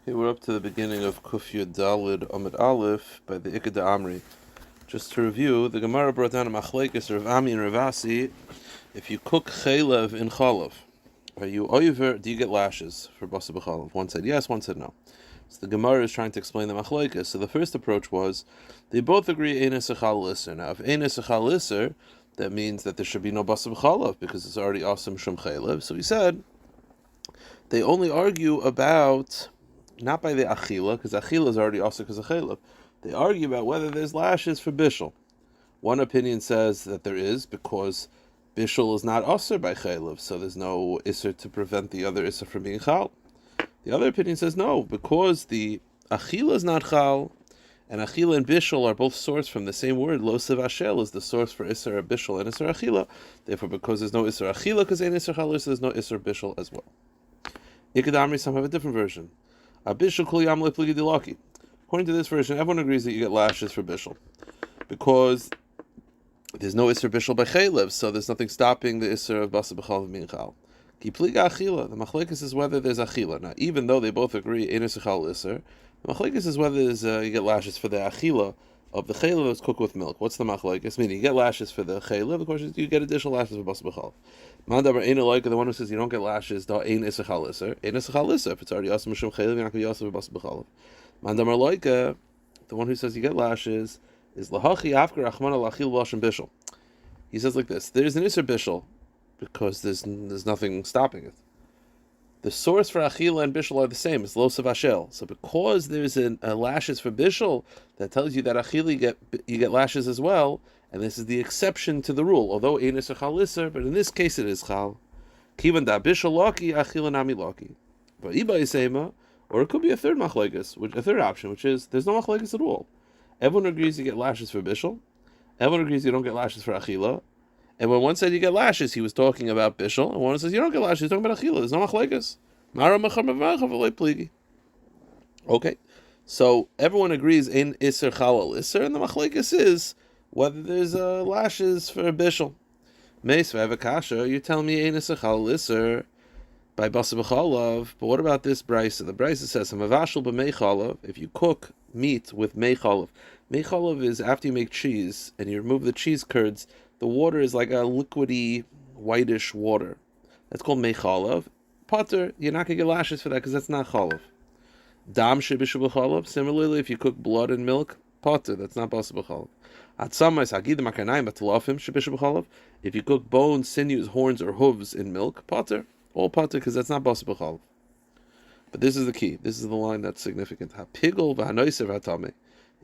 Okay, we're up to the beginning of Kuf Yud Dalid Amud Aleph by the Ikeda Amri. Just to review, the Gemara brought down a machlekes Rav Ami and Rav Asi. If you cook chaylev in chalav, are you over? Do you get lashes for basa b'chalav? One said yes, one said no. So the Gemara is trying to explain the machlekes. So the first approach was they both agree ein esachal liser. Now, if ein esachal liser, that means that there should be no basa b'chalav because it's already awesome shum chaylev. So he said they only argue about. Not by the achila, because achila is already also because of chaylev. They argue about whether there's lashes for bishul. One opinion says that there is, because bishul is not usher by chaylev, so there's no isser to prevent the other isser from being chal. The other opinion says no, because the achila is not chal, and achila and bishul are both sourced from the same word. Lo sev ashel is the source for isser bishul and isser achila. Therefore, because there's no isser achila, because ain't isser chal, there's no isser bishul as well. Ikadamri, some have a different version. According to this version, everyone agrees that you get lashes for bishul, because there's no isser bishul by chaylev, so there's nothing stopping the isser of basa b'chalav being chal. Kipliga achila. The machlekes is whether there's achila. Now, even though they both agree ein isser chal isser, the machlekes is whether there's you get lashes for the achila of the chaylev that's cooked with milk. What's the machlekes? Meaning you get lashes for the chaylev. The question is, do you get additional lashes for basa b'chalav? Mandabar ein like the one who says you don't get lashes. Da ein isser chal isser. Ein isser chal isser. If it's already asam shum chaylev, you're not going to be asam b'basa b'chalav. Mandabar like the one who says you get lashes is lahachi afkar achman alachil b'ashim bishul. He says like this: there's an isser bishul because there's nothing stopping it. The source for achila and bishul are the same. It's lo sev ashel. So because there's a lashes for bishul, that tells you that achila you get lashes as well. And this is the exception to the rule. Although ein isser chal isser, but in this case it is chal. Kivan da bishul laki achila nami laki. But iba isema, or it could be a third machlekes, a third option, which is there's no machlekes at all. Everyone agrees you get lashes for bishul. Everyone agrees you don't get lashes for achila. And when one said you get lashes, he was talking about bishul. And one says you don't get lashes, he's talking about achila. There's no machlekes. Okay, so everyone agrees in isser chalal isser, and the machlekes is whether there's lashes for a bishul. Meis v'avakasha, you're telling me ein isser chalal isser by basa b'chalav, but what about this brisa? The brisa says hamavashal b'mei chalav. If you cook meat with mei chalav is after you make cheese and you remove the cheese curds, the water is like a liquidy whitish water. That's called mei chalav. Potter, you're not going to get lashes for that because that's not chalav. Dam shebishu b'chalav. Similarly, if you cook blood and milk, potter, that's not basa b'chalav. If you cook bones, sinews, horns, or hooves in milk, potter, all potter, because that's not basa b'chalav. But this is the key. This is the line that's significant. Pigol v'hanoiser v'hatame.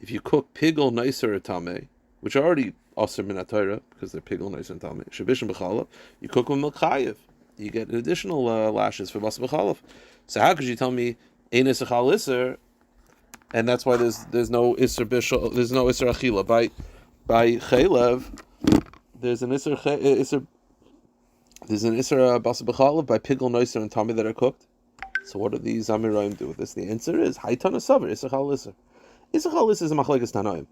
If you cook pigol, noiser, hatame, which are already aser min atayra because they're pigol, noiser, and tame, shebishim b'chalav, you cook with milk chayiv. You get additional lashes for basa b'chalav. So how could you tell me ein isser chal isser, and that's why there's no isser bishul, there's no isser achila by chaylev? There's an isser basa b'chalav by pigol, noiser, and tame that are cooked. So what do these Amirayim do with this? The answer is Haitana Savar, Isser Chal Isser. Isser Chal Isser is a machlekes Tanoim.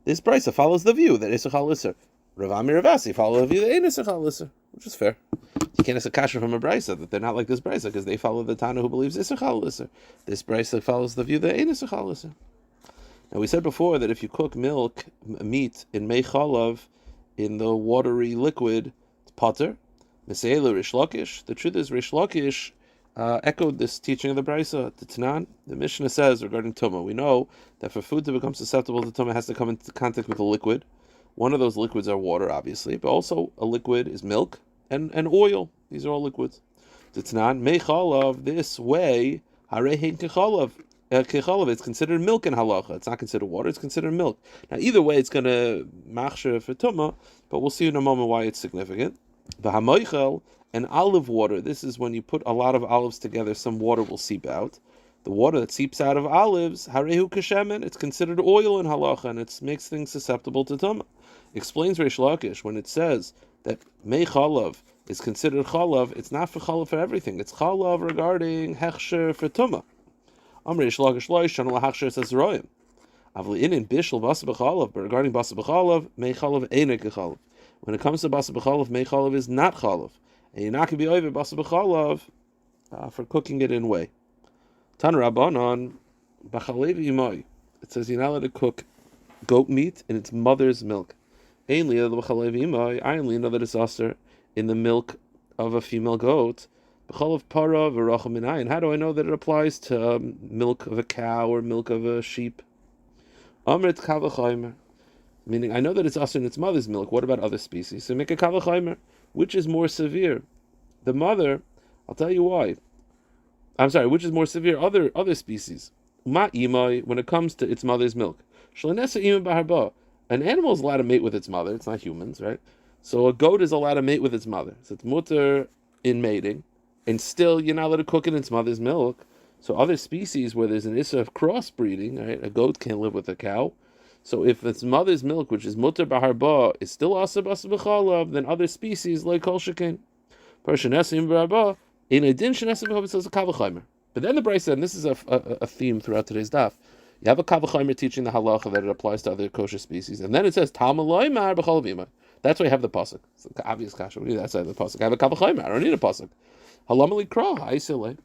This brisa follows the view that Isser Chal Isser. Rav Ami Rav Asi follow the view that ain't Isser Chal Isser, which is fair. You can't ask a kasha from a brisa that they're not like this brisa because they follow the Tana who believes Isser Chal Isser. This brisa follows the view that ain't Isser Chal Isser. Now we said before that if you cook meat in mei chalav, in the watery liquid, it's potter. Meseila Rish Lakish. The truth is Rish Lakish echoed this teaching of the brisa. The Tanan, the Mishnah says regarding tumah, we know that for food to become susceptible to tumah, it has to come into contact with a liquid. One of those liquids are water, obviously, but also a liquid is milk and oil. These are all liquids. The Tanan, mei chalav, this way, harehin kechalav. It's considered milk in halacha. It's not considered water, it's considered milk. Now, either way, it's going to machshir for tumah, but we'll see in a moment why it's significant. The hamoichel, and olive water. This is when you put a lot of olives together, some water will seep out. The water that seeps out of olives, harehu kashemen, it's considered oil in halacha, and it makes things susceptible to tumah. Explains Reish Lakish when it says that mei chalav is considered chalav, it's not for chalav for everything. It's chalav regarding hechsher for tumah. Reish Lakish loishan lahechsher says roim. Avli in bishul basa b'chalav, but regarding basa b'chalav, mei chalav einek chalav. When it comes to basa b'chalav, mei chalav is not chalav. And you're not going to be over basa b'chalav for cooking it in whey. Tan Rabbanon, b'chalev imay. It says you're not allowed to cook goat meat in its mother's milk. Ainly b'chalev imay. I only know that it's aser in the milk of a female goat. B'chalav para v'racham minayin. How do I know that it applies to milk of a cow or milk of a sheep? Amrit kavachaymer. Meaning, I know that it's aser in its mother's milk. What about other species? So make a kavachaymer. Which is more severe? The mother, I'll tell you why. I'm sorry, which is more severe? Other species. Ma imay, when it comes to its mother's milk. Shlanesa imay baharba. An animal is allowed to mate with its mother. It's not humans, right? So a goat is allowed to mate with its mother. So it's mutter in mating, and still you're not allowed to cook in its mother's milk. So other species where there's an issue of crossbreeding, right? A goat can't live with a cow. So if its mother's milk, which is mutter baharba, is still asab b'chalav, then other species like kol shekain. Parshanesim baharba. In addition, it says a kavachaymer. But then the Bryce said, and this is a theme throughout today's daf, you have a kavachaymer teaching the halacha that it applies to other kosher species, and then it says tamaloymar b'chalavima. That's why you have the pasuk. It's the obvious kasha. We need that side of the pasuk. I have a kavachaymer. I don't need a pasuk. Halamali krah ha'isile.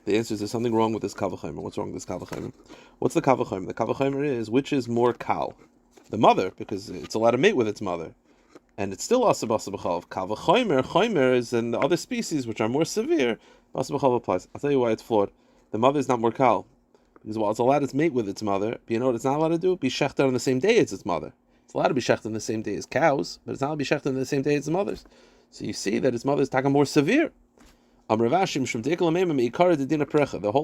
The answer is there's something wrong with this kavachaymer. What's wrong with this kavachaymer? What's the kavachaymer? The kavachaymer is which is more kal, the mother, because it's allowed to mate with its mother. And it's still asab b'chalav. Kavachaymer, chaymer is in the other species which are more severe. Asab b'chalav applies. I'll tell you why it's flawed. The mother is not more kal, because while it's allowed to mate with its mother, but you know what it's not allowed to do? Be shechted on the same day as its mother. It's allowed to be shechted on the same day as cows, but it's not allowed to be shechted on the same day as its mothers. So you see that its mother is talking more severe. The whole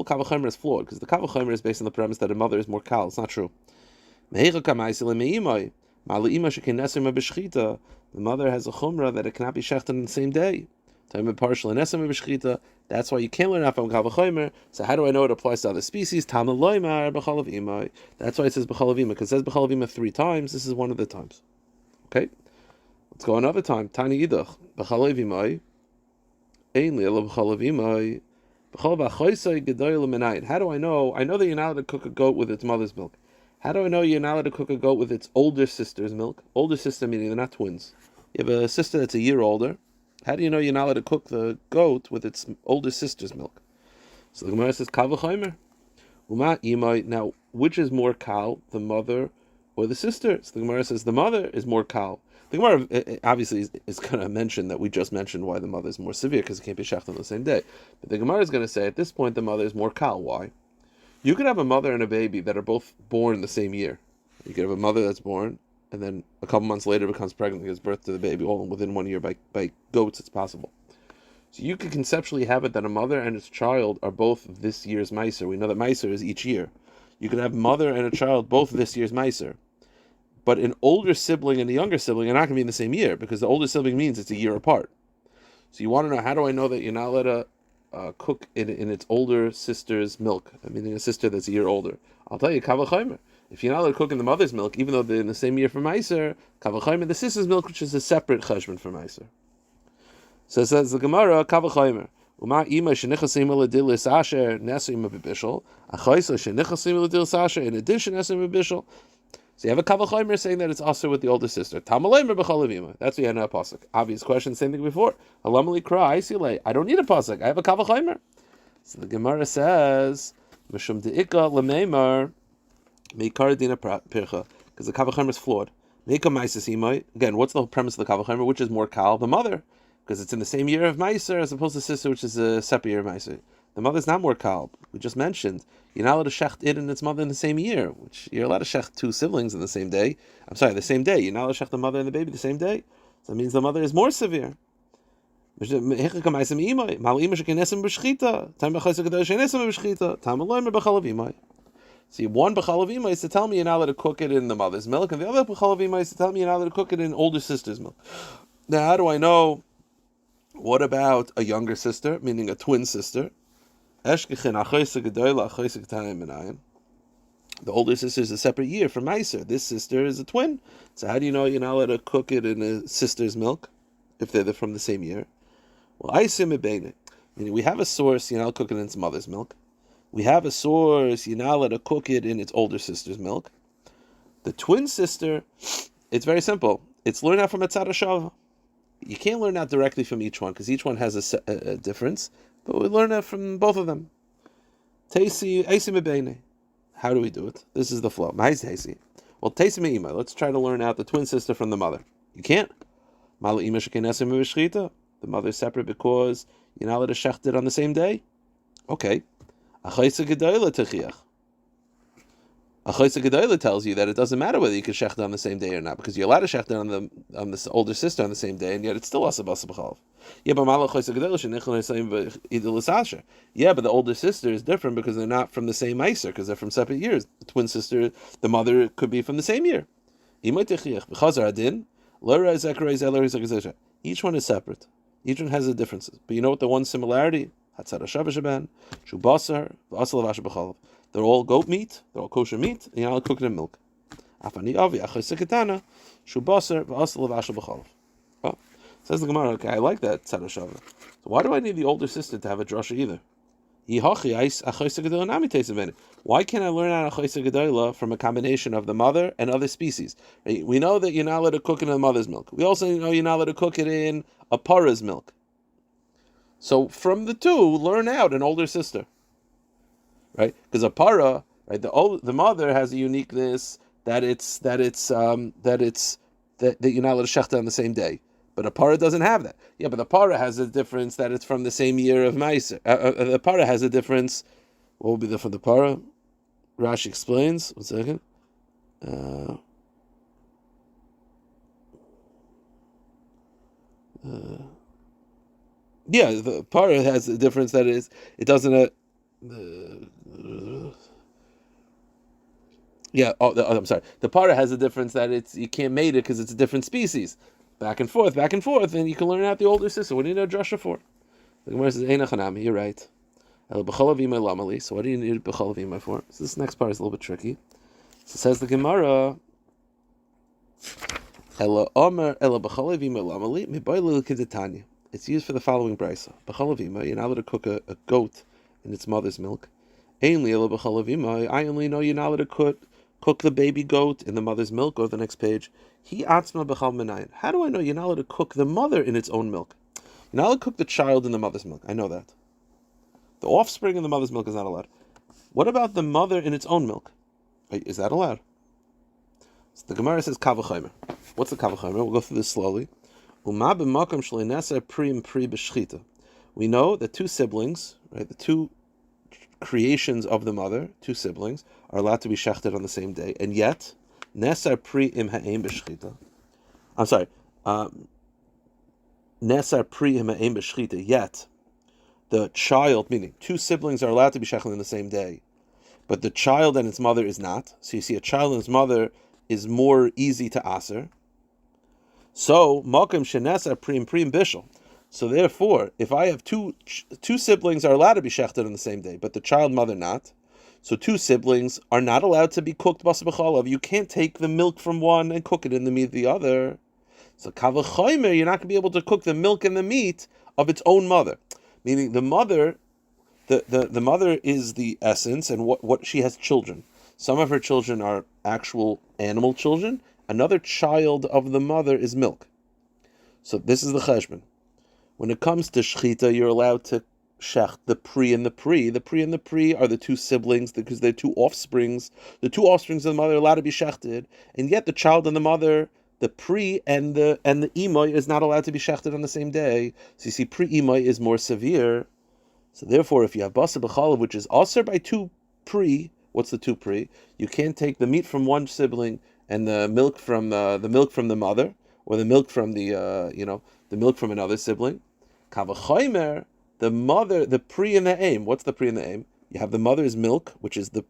kavachaymer is flawed because the kavachaymer is based on the premise that a mother is more kal. It's not true. The mother has a chumrah that it cannot be shechted on the same day. That's why you can't learn out from kavachaymer. So how do I know it applies to other species? That's why it says b'chalav ima, because it says b'chalav ima 3 times. This is one of the times. Okay, let's go another time. Tani idach b'chalav imay. How do I know? I know that you're not allowed to cook a goat with its mother's milk. How do I know you're not allowed to cook a goat with its older sister's milk? Older sister meaning they're not twins. You have a sister that's a year older. How do you know you're not allowed to cook the goat with its older sister's milk? So the Gemara says, Kavachaymer. Now, which is more kal, the mother or the sister? So the Gemara says the mother is more kal. The Gemara obviously is going to mention that we just mentioned why the mother is more severe, because it can't be shechted on the same day. But the Gemara is going to say at this point the mother is more kal. Why? You could have a mother and a baby that are both born the same year. You could have a mother that's born, and then a couple months later becomes pregnant and gives birth to the baby, all within 1 year. By goats, it's possible. So you could conceptually have it that a mother and its child are both this year's meiser. We know that meiser is each year. You could have mother and a child both this year's meiser. But an older sibling and a younger sibling are not going to be in the same year, because the older sibling means it's a year apart. So you want to know, how do I know that you're not allowed to cook in its older sister's milk? I mean, a sister that's a year older. I'll tell you, kavachaymer. If you're not allowed to cook in the mother's milk, even though they're in the same year for meiser, kavachaymer, the sister's milk, which is a separate cheshbon for meiser. So it says the Gemara, kavachaymer. Uma ima shenichasim l'dilis asher nesim b'bishul. Achaysa shenichasim l'dilis asher in addition nesim b'bishul. So you have a kavachaymer saying that it's also with the older sister. Tamalaymer b'chalavima. That's what you had in a pasuk. Obvious question, same thing before. Halamali kra isilei. I don't need a pasuk. I have a kavachaymer. So the Gemara says, Mishum deika lemeimar meikar dina pircha, because the kavachaymer is flawed. Meika meises imay. Again, what's the premise of the kavachaymer? Which is more kal? The mother, because it's in the same year of meiser as opposed to sister, which is a separate year of meiser. The mother's not more kal. We just mentioned you're not allowed to shecht it and its mother in the same year, which you're allowed to shecht 2 siblings in the same day. I'm sorry, the same day. You're not allowed to shecht the mother and the baby the same day. So that means the mother is more severe. So you have one b'chalavima is to tell me you're not allowed to cook it in the mother's milk, and the other b'chalavima is to tell me you're not allowed to cook it in older sister's milk. Now, how do I know? What about a younger sister, meaning a twin sister? The older sister is a separate year from meiser. This sister is a twin. So how do you know you're not allowed to cook it in a sister's milk if they're from the same year? Well, meaning we have a source, you're not allowed to cook it in its mother's milk. We have a source, you're not allowed to cook it in its older sister's milk. The twin sister, it's very simple. It's learned out from a tzad hashava. You can't learn out directly from each one, because each one has a difference, but we learn that from both of them. Teisi eisi mebene. How do we do it? This is the flow. Ma'is teisi. Well, teisi me'ima. Let's try to learn out the twin sister from the mother. You can't. Mala ima shekenesim mevishchita. The mother is separate because you're not allowed to shecht it on the same day. Okay. Achaisa gedoyla techiach. Achaisa gedoyla tells you that it doesn't matter whether you can shecht on the same day or not, because you're allowed to shecht on the older sister on the same day, and yet it's still asa basa b'chalav. Yeah, but mala achaisa gedoyla shenichol nesayim v'idul asasher. Yeah, but the older sister is different because they're not from the same meiser, because they're from separate years. The twin sister, the mother could be from the same year. Each one is separate. Each one has the differences. But you know what the one similarity? They're all goat meat, they're all kosher meat, and you're not cooking in milk. Oh, says the Gemara, okay, I like that tzad hashava. So why do I need the older sister to have a drasha either? Why can't I learn out achaisa gedola from a combination of the mother and other species? We know that you're not allowed to cook it in the mother's milk. We also know you're not allowed to cook it in a para's milk. So from the two, learn out an older sister, right? Because a para, right, the mother has a uniqueness that you're not allowed to shecht on the same day. But a para doesn't have that. Yeah, but the para has a difference that it's from the same year of Meiser. The para has a difference. What will be the from the para? Rashi explains. 1 second. Yeah, the para has a difference that it doesn't. I'm sorry. The para has a difference that you can't mate it because it's a different species. Back and forth, and you can learn out the older sister. What do you know drasha for? The Gemara says, you're right. So what do you need b'chol avimai for? So this next part is a little bit tricky. So says the Gemara, it's used for the following brisa. B'chol avimai, you're not allowed to cook a goat in its mother's milk. I only know you're not allowed to cook the baby goat in the mother's milk. Go to the next page. How do I know you're not allowed to cook the mother in its own milk? You're not allowed to cook the child in the mother's milk. I know that. The offspring in the mother's milk is not allowed. What about the mother in its own milk? Is that allowed? So the Gemara says kavachomer. What's the kavachomer? We'll go through this slowly. We know that two siblings, right, the two creations of the mother, two siblings, are allowed to be shechted on the same day, and yet nesar pri im ha'em b'shchita. I'm sorry, nesar pri im ha'em b'shchita. Yet the child, meaning two siblings, are allowed to be shechted on the same day, but the child and its mother is not. So you see, a child and its mother is more easy to aser. So makom shenesar pri im bishul. So therefore, if I have two siblings are allowed to be shechted on the same day, but the child mother not, so two siblings are not allowed to be cooked basa b'chalav. You can't take the milk from one and cook it in the meat of the other. So kavachomer, you're not going to be able to cook the milk and the meat of its own mother. Meaning the mother, the mother is the essence, and what she has children. Some of her children are actual animal children. Another child of the mother is milk. So this is the cheshbon. When it comes to shechita, you're allowed to shecht the pri and the pri. The pri and the pri are the two siblings because they're two offsprings. The two offsprings of the mother are allowed to be shechted, and yet the child and the mother, the pri and the imoy, is not allowed to be shechted on the same day. So you see, pri imoy is more severe. So therefore, if you have basa b'chalav, which is aser by two pri, what's the two pri? You can't take the meat from one sibling and the milk from the mother, or the milk from the milk from another sibling. Kavachomer, the mother, the pri and the aim. What's the pri and the aim? You have the mother's milk, which is the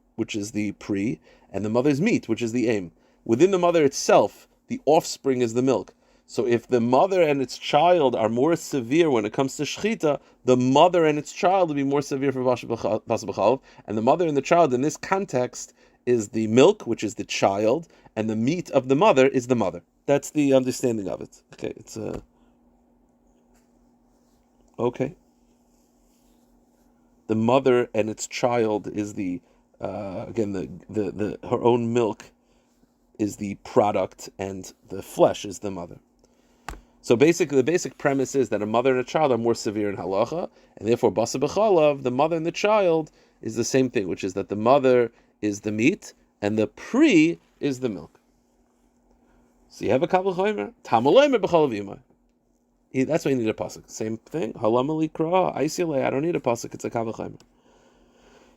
pri, and the mother's meat, which is the aim. Within the mother itself, the offspring is the milk. So if the mother and its child are more severe when it comes to shechita, the mother and its child will be more severe for basa b'chalav, and the mother and the child in this context is the milk, which is the child, and the meat of the mother is the mother. That's the understanding of it. Okay, it's okay. The mother and its child is the her own milk is the product, and the flesh is the mother. So basically, the basic premise is that a mother and a child are more severe in halacha, and therefore basa b'chalav, the mother and the child, is the same thing, which is that the mother is the meat and the pri is the milk. So you have a kavul chaymer. Tamulaymer b'chol avimah. That's why you need a pasuk. Same thing. Halamali kra aisile. I don't need a pasuk. It's a kavul chaymer.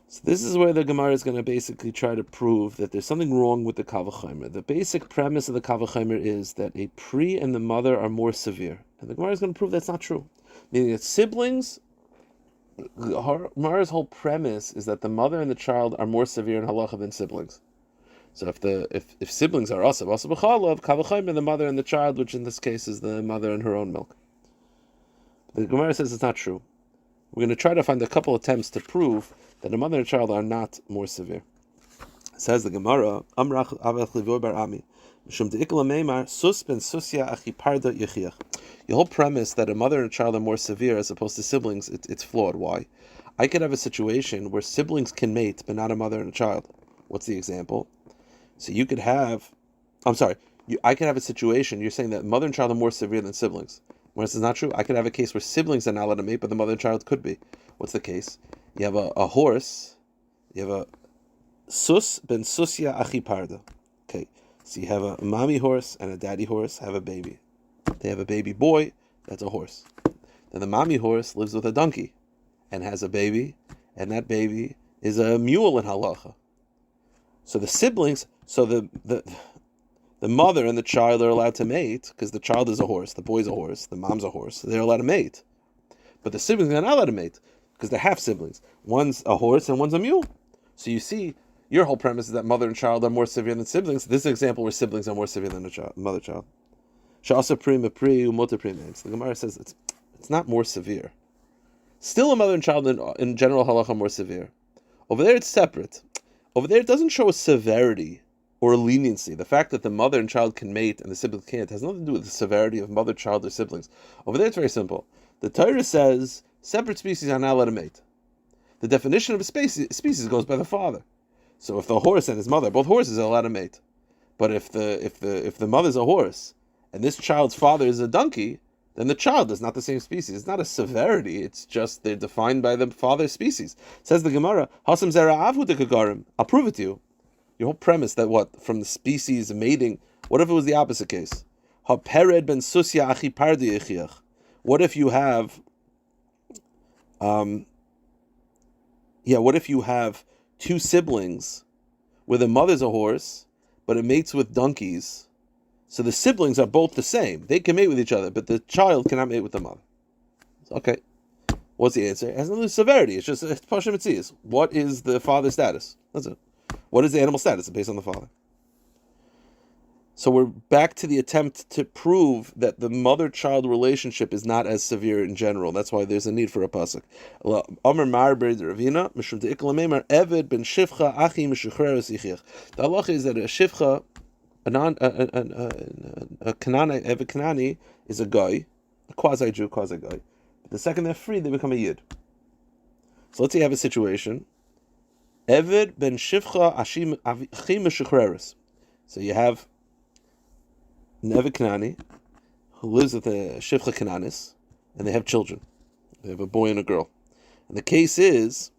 So this is where the Gemara is going to basically try to prove that there's something wrong with the kavul chaymer. The basic premise of the kavul chaymer is that a pri and the mother are more severe, and the Gemara is going to prove that's not true. Meaning that siblings. The Gemara's whole premise is that the mother and the child are more severe in halacha than siblings. So if siblings are also b'chalav, kavul chaymer, the mother and the child, which in this case is the mother and her own milk. The Gemara says it's not true. We're going to try to find a couple attempts to prove that a mother and child are not more severe. It says the Gemara, Amrach avach livoy bar ami, mishum deikla meimar sus ben susya achi parda yechiach. The whole premise that a mother and a child are more severe as opposed to siblings, it's flawed. Why? I could have a situation where siblings can mate, but not a mother and a child. What's the example? So you could have, I could have a situation, you're saying that mother and child are more severe than siblings. When this is not true, I could have a case where siblings are not allowed to mate, but the mother and child could be. What's the case? You have a horse, you have a sus ben susya achi parda. Okay, so you have a mommy horse and a daddy horse have a baby. They have a baby boy, that's a horse. Then the mommy horse lives with a donkey and has a baby, and that baby is a mule in halacha. So the siblings, the mother and the child are allowed to mate because the child is a horse, the boy's a horse, the mom's a horse. They're allowed to mate. But the siblings are not allowed to mate because they're half siblings. One's a horse and one's a mule. So you see, your whole premise is that mother and child are more severe than siblings. This is an example where siblings are more severe than a mother-child. Sha'asa prima pri umota prima. The Gemara says it's not more severe. Still a mother and child in general halacha are more severe. Over there it's separate. Over there, it doesn't show a severity or a leniency. The fact that the mother and child can mate and the siblings can't has nothing to do with the severity of mother, child, or siblings. Over there, it's very simple. The Torah says separate species are not allowed to mate. The definition of a species goes by the father. So if the horse and his mother, both horses, are allowed to mate. But if the mother's a horse and this child's father is a donkey, then the child is not the same species. It's not a severity. It's just they're defined by the father's species. Says the Gemara, Hasam zera avu dekagarim. I'll prove it to you. Your whole premise that from the species mating, what if it was the opposite case? Ha pered ben susya achi pardi yechiach. What if you have, what if you have two siblings where the mother's a horse, but it mates with donkeys? So the siblings are both the same. They can mate with each other, but the child cannot mate with the mother. Okay. What's the answer? It has no severity. It's just Pashim Mitzias. What is the father's status? That's it. What is the animal status? It's based on the father. So we're back to the attempt to prove that the mother-child relationship is not as severe in general. That's why there's a need for a pasuk. The halacha is that a shivcha, a Kanani is a guy, a quasi-Jew, quasi-guy. The second they're free, they become a Yid. So let's say you have a situation. Eved ben Shivcha achim meshachreres. So you have an Eved Kanani who lives with a Shivcha Kananis, and they have children. They have a boy and a girl. And the case is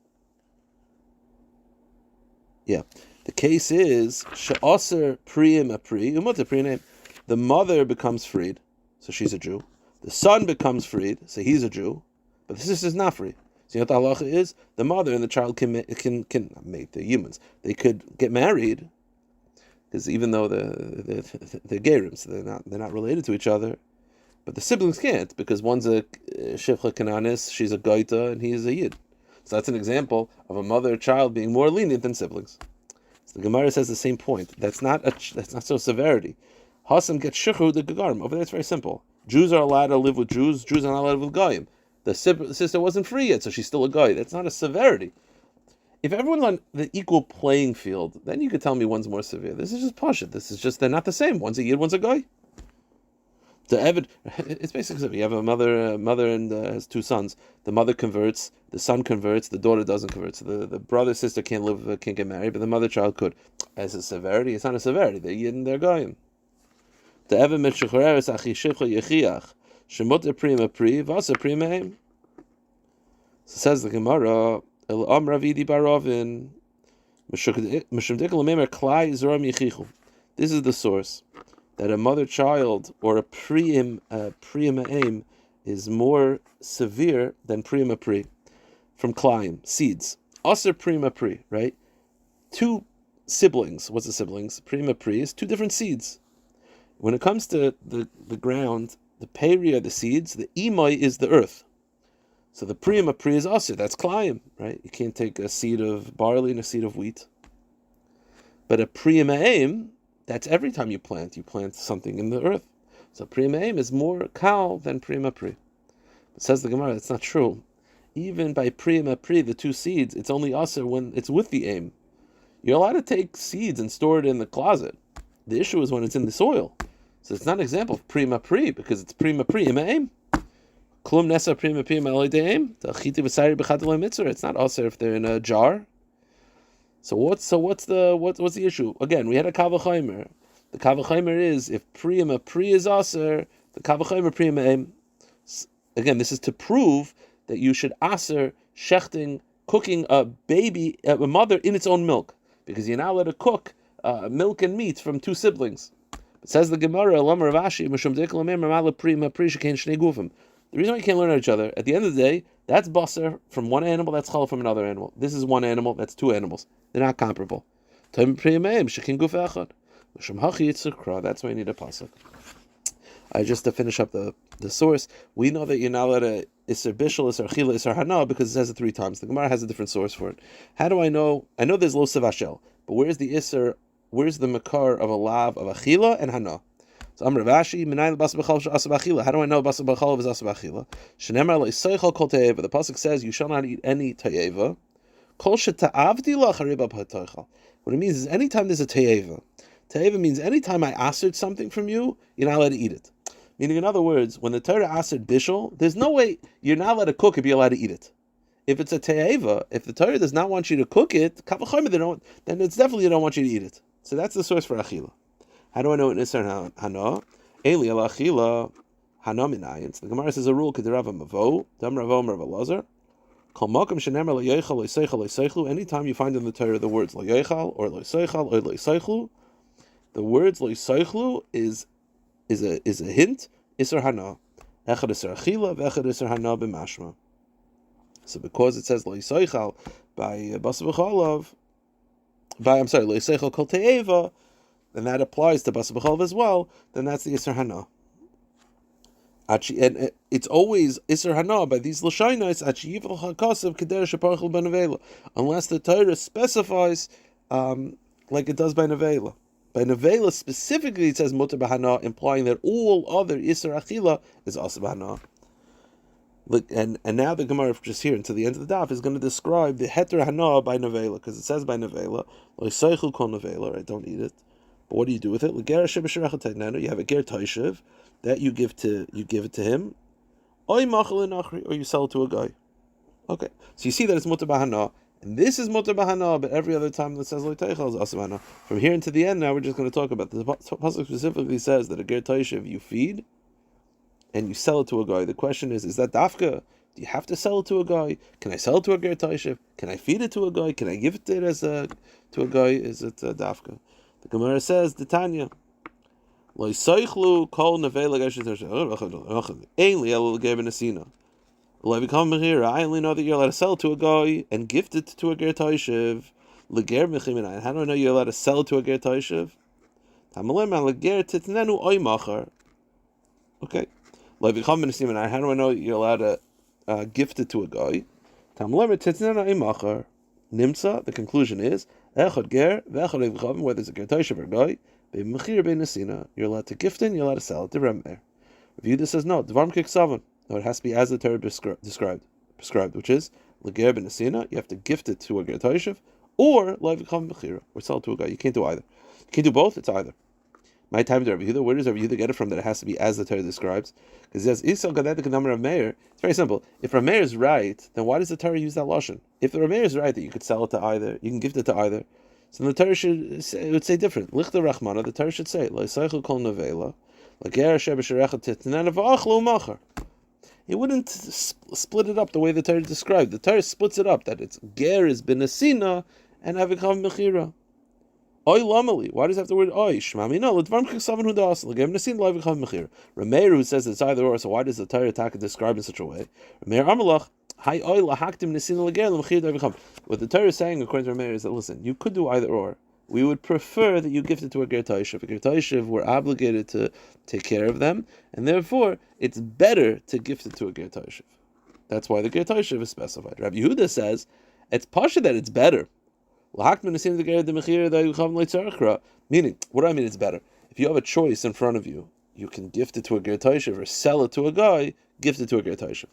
she'aser priyim a pri, umota priyim. The mother becomes freed, so she's a Jew. The son becomes freed, so he's a Jew. But the sister's not free. So you know what the halacha is? The mother and the child can mate. They're humans. They could get married, because even though they're gerim, so they're not related to each other. But the siblings can't, because one's a shivcha kananis, she's a goita, and he's a yid. So that's an example of a mother and child being more lenient than siblings. So the Gemara says the same point. That's not so severity. Hasam gets shechur the gagarim. Over there, it's very simple. Jews are allowed to live with Jews. Jews are not allowed to live with goyim. The sister wasn't free yet, so she's still a guy. That's not a severity. If everyone's on the equal playing field, then you could tell me one's more severe. This is just pashut. This is just, they're not the same. One's a yid, one's a guy. It's basically simple. You have a mother and has two sons. The mother converts, the son converts, the daughter doesn't convert. So the brother sister can't get married, but the mother child could. As a severity, it's not a severity. They're yid and they're goyim. The Evan Mitchachareres Achi Shivcha Yechiach Shemot Prima Pri Vasa Prima. So says the Gemara, El Ravidi Barovin. This is the source that a mother child or a prima aim is more severe than prima pri from Klein seeds. Aser prima pri, right? Two siblings. What's the siblings? Prima pri is two different seeds. When it comes to the ground, the peri are the seeds, the imai is the earth. So the prima pri is aser, that's Klein, right? You can't take a seed of barley and a seed of wheat. But a prima aim, that's every time you plant something in the earth. So prima aim is more kal than prima pri. But says the Gemara, that's not true. Even by prima pri, the two seeds, it's only aser when it's with the aim. You're allowed to take seeds and store it in the closet. The issue is when it's in the soil. So it's not an example of prima pri, because it's prima pri ima aim. Klum nesa prima pri ima loy de'aim. Ta'chiti v'sari b'chad loy mitzvah. It's not aser if they're in a jar. So what's the issue? Again, we had a kavachomer. The kavachomer is if prima pri is aser, the kavachomer prima aim. Again, this is to prove that you should aser shechting, cooking a baby, a mother in its own milk, because you're not allowed to cook milk and meat from two siblings. It says the Gemara, the reason why you can't learn each other, at the end of the day, that's basar from one animal, that's challah from another animal. This is one animal, that's two animals. They're not comparable. That's why you need a pasuk. Just to finish up the source, we know that you're not allowed to Isser Bishul, Isser Chila, Isser Hana, because it says it 3 times. The Gemara has a different source for it. How do I know? I know there's Lo Savashel, but where's the Isser, where's the Makar of a Lav of Achila and Hana? So I'm Ravashi, Minay Bas B'chal Asab Achila. How do I know Bas B'chal is Asab Achila? Shenemar Le'Seichel Kol Te'eva. The pasuk says you shall not eat any Te'eva. Kol Sheta'avdi Lach Hariba P'Toichal. What it means is anytime there's a Te'eva. Te'eva means anytime I asked something from you, you're not allowed to eat it. Meaning, in other words, when the Torah asked bishul, there's no way you're not allowed to cook if you're allowed to eat it. If it's a te'eva, if the Torah does not want you to cook it, then it's definitely they don't want you to eat it. So that's the source for achila. How do I know in Isser Hana? Eli al achila Hana minayin. So the Gemara says a rule: Kedirava mavo, dam ravo mer velazar. Kol makom shenemer loyechal loyseichal loyseichlu. Anytime you find in the Torah the words loyechal or loyseichal or loyseichlu, the words loyseichlu is a hint. Isser Hana. Echad Isser Achila, v'echad Isser Hana b'mashma. So because it says loyseichal by Bas B'chalav, loyseichal kol te'eva, then that applies to Bas B'chalav as well. Then that's the Isser Hana. And it's always Isser Hana by these L'shainos Achiyiv L'chakasav Keder Sheparchel B'Nevela, unless the Torah specifies like it does by Nevela. By Nevela specifically, it says Mutar B'Hana, implying that all other Isser Achila is also B'Hana. And now the Gemara just here until the end of the daf is going to describe the Heter Hana by Nevela, because it says by Nevela, L'Seichel Kol Nevela, right? Don't eat it. But what do you do with it? You have a ger taishiv that you give it to him, or you sell it to a guy. Okay, so you see that it's Mutar B'Hana. And this is Mutar B'Hana, but every other time that says Lo Teichel is Asur B'Hana. From here into the end, now we're just going to talk about this. The pasuk specifically says that a ger taishiv you feed and you sell it to a guy. The question is that dafka? Do you have to sell it to a guy? Can I sell it to a ger taishiv? Can I feed it to a guy? Can I give it to a guy? Is it dafka? The Gemara says the Tanya. Lo Seichlu Kol Nevela Geshet Ainli El Ger B'Nesina. I only know that you're allowed to sell it to a guy and gift it to a ger taishiv. How do I know you're allowed to sell it to a ger taishiv? Okay. How do I know you're allowed to gift it to a guy? Nimsa, the conclusion is, whether it's a ger taishiv or a guy, you're allowed to gift it, you're allowed to sell it. The Rabbi. Review this as no. No, it has to be as the Torah prescribed, which is leger b'nesina. You have to gift it to a ger taishiv, or sell it to a guy. You can't do either. You can't do both. It's either. My time to Rabbi Yehuda. Where does Rabbi Yehuda get it from that it has to be as the Torah describes? Because he says Isal Gadet the number of Meir. It's very simple. If Rav Meir is right, then why does the Torah use that lashon? If the Rav Meir is right that you could sell it to either, you can gift it to either, so the Torah would say different. Lichta Rachmana. The Torah should say Lo Seichel Kol Nevela. he wouldn't split it up the way the Torah described. The Torah splits it up, that it's ger is benasina and avikav mechira. Oy lamali. Why does it have the word oy? Shmami no. L'dvarm chiksavan hu das. L'gev nasin l'avikav mechira. Rameir, who says it's either or, so why does the Torah describe in such a way? Rameir amalach. Hi oy lahaktim nasin l'ger l'mechira d'avikav. What the Torah is saying, according to Rameir, is that listen, you could do either or. We would prefer that you gift it to a ger taishiv. A ger taishiv, we're obligated to take care of them, and therefore it's better to gift it to a ger taishiv. That's why the ger taishiv is specified. Rabbi Yehuda says it's pasha that it's better. Meaning, what do I mean it's better? If you have a choice in front of you, you can gift it to a ger taishiv or sell it to a guy, gift it to a ger taishiv.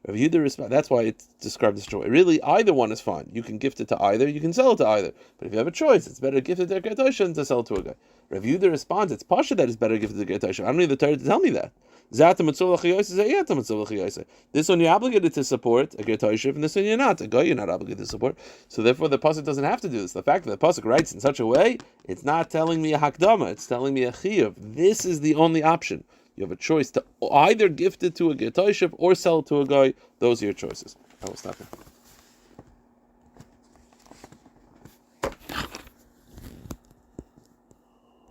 Rabbi Yehuda, that's why it's described as joy. Really, either one is fine. You can gift it to either, you can sell it to either. But if you have a choice, it's better to gift it to a ger taishiv than to sell it to a guy. Rabbi Yehuda responds, it's pasha that it's better to gift it to a ger taishiv. I don't need the Torah to tell me that. This one you're obligated to support a ger taishiv, and this one you're not. A guy you're not obligated to support. So therefore the pasuk doesn't have to do this. The fact that the pasuk writes in such a way, it's not telling me a hakdama, it's telling me a chiyuv. This is the only option. You have a choice to either gift it to a ger taishiv or sell it to a guy. Those are your choices. I will stop here.